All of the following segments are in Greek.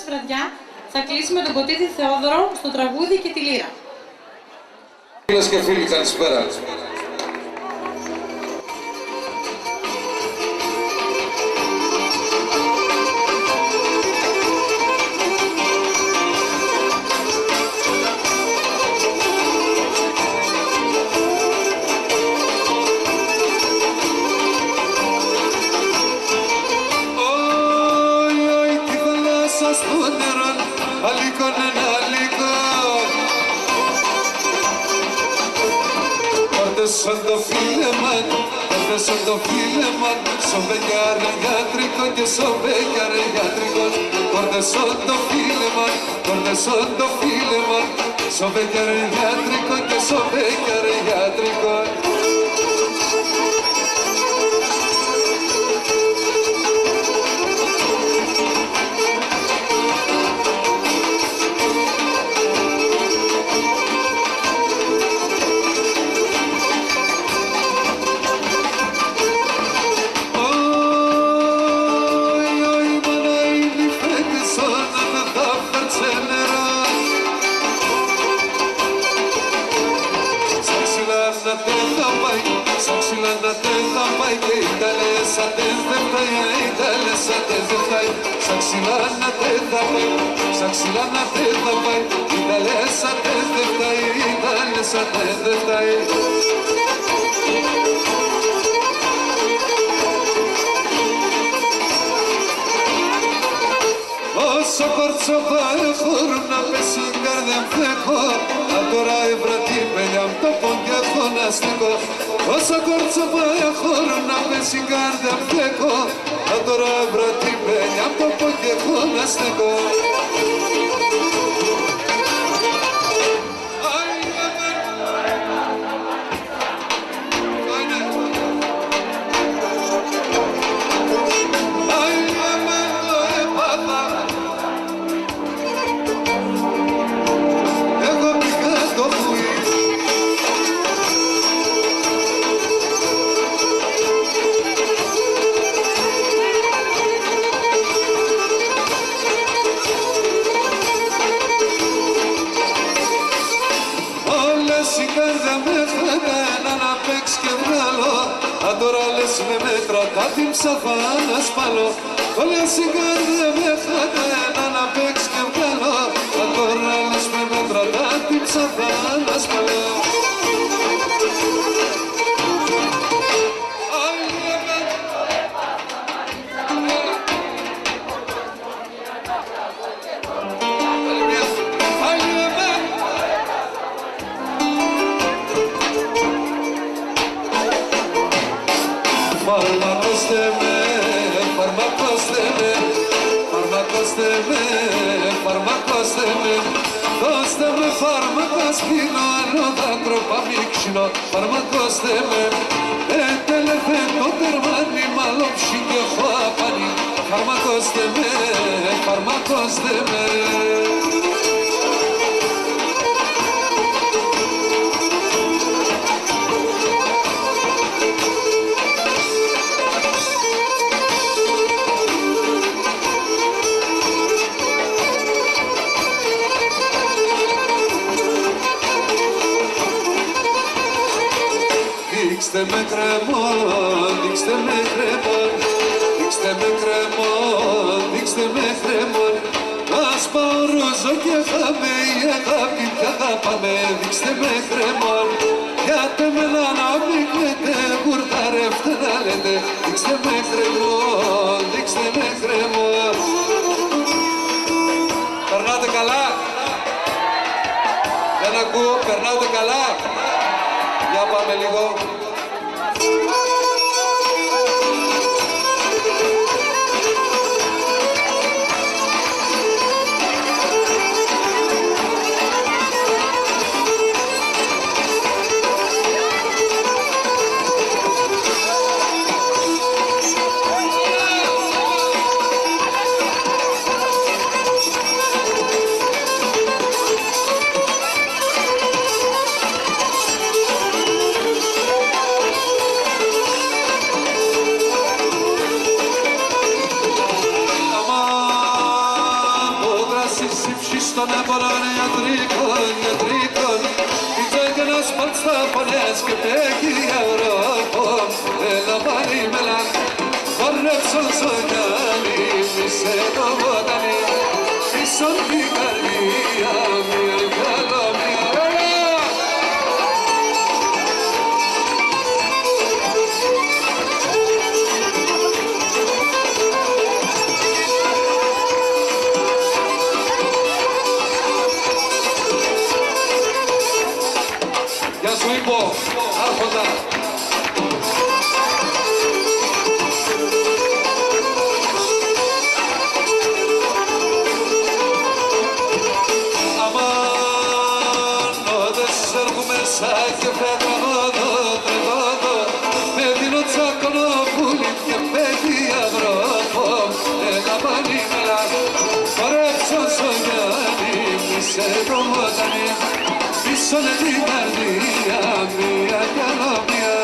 βραδιά θα κλείσουμε τον Κωτίδη Θεόδωρο στο τραγούδι και τη λύρα. Φίλες και φίλοι, καλησπέρα. Το φίλεμαν, σοβεγιάρε γιατρικό και σοβεγιάρε γιατρικό. Κορδεσόν το φίλεμαν, κορδεσόν το φίλεμαν, σοβεγιάρε γιατρικό και σοβεγιάρε γιατρικό. Όσο κορτσοβάρε χώρου να πέσουν καρδιά φλέκω, αν τώρα ευρατή παιδιά μ' το πόντια φωναστικό. Όσο κορτσοβάρε χώρου να πέσουν καρδιά φλέκω, αν τώρα ευρατή παιδιά μ' το πόντια φωναστικό. Κάτι ψαφά να σπαλώ, όλες οι καρδιά με χατένα να παίξ και βγάλω. Αν τώρα λες με μέτρα, κάτι ψαφά να σπαλώ. Δώστε με φάρμακα σπίνω, άλλο δάκρυ παμίξινο. Φάρμακοστε με, τελεφένω τερμάνι, μάλλον ψι και έχω απανί. Φάρμακοστε με, φάρμακοστε με. Δείξτε με κρεμό, δείξτε με κρεμό, δείξτε με κρεμό, δείξτε με κρεμό. Ας πάω ρούζο και χάμε, η αγάπη κι αγάπαμε. Δείξτε με κρεμό, γιατί με να αναμείγνετε, γουρταρεύτε να λέτε. Δείξτε με κρεμό, δείξτε με κρεμό. Περνάτε καλά? Δεν ακούω, περνάτε καλά? Για πάμε λίγο. μας και πέχει Ευρώπο έλα πάλι μελά χορέψω ζωγιάνι μισέ το βότανι πίσω την καρδιά μια καλομιά Γεια σου Ήπο, άρχοντα. Αμάν, δεν σε έρχομαι σαν και φέτραγόδο, τρεγόδο με δίνω τσάκωνο πουλί και πέχει αυρόπο ένα πάλι μελά χορέψω ζωγιάνι μισέ το βότανι πίσω με την καρδιά μια καλομιά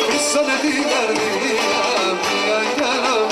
πίσω με την καρδιά μια καλομιά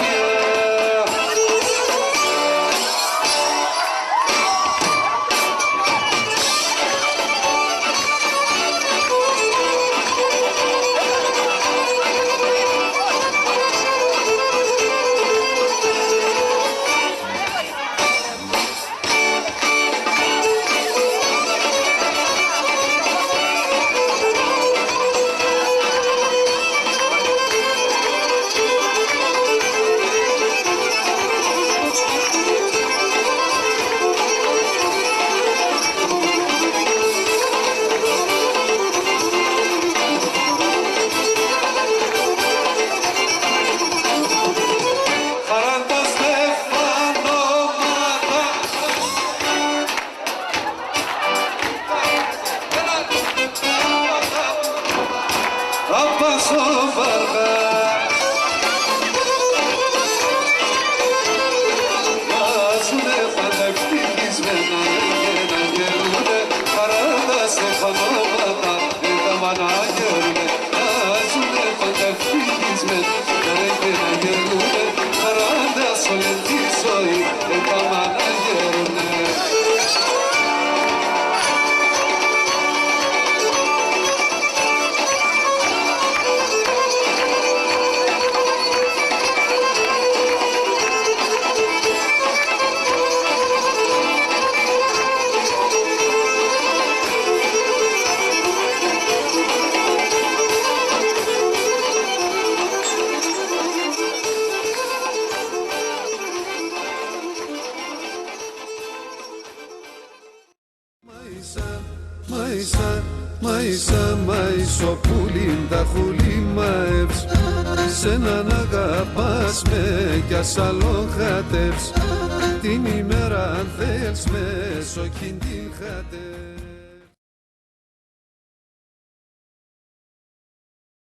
Μαϊσό πουλήν τα χουλή μαεύς σέναν αγαπάς με κι ας άλλον χατεύς την ημέρα αν θέλεις μέσω κιν την χατεύς